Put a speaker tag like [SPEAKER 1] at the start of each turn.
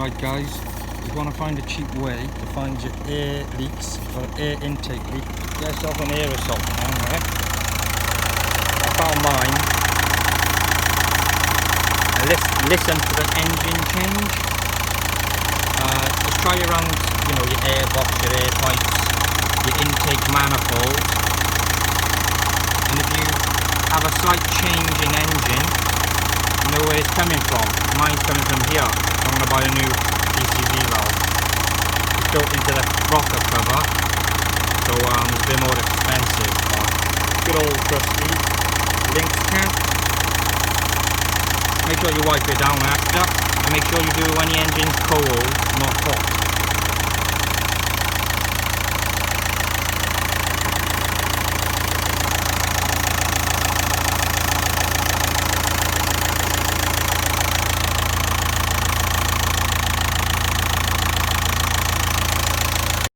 [SPEAKER 1] Right guys, you want to find a cheap way to find your air leaks or air intake leak. Get yourself an aerosol down there. I found mine. Listen to the engine change. Just try around, you know, your air box, your air pipes, your intake manifold. And if you have a slight change in engine, you know where it's coming from. Mine's coming from here. I'm going to buy a new PCV valve. It's built into the rocker cover, so it's a bit more expensive. Good old trusty Lynx cap. Make sure you wipe it down after, and make sure you do when the engine's cold, not hot.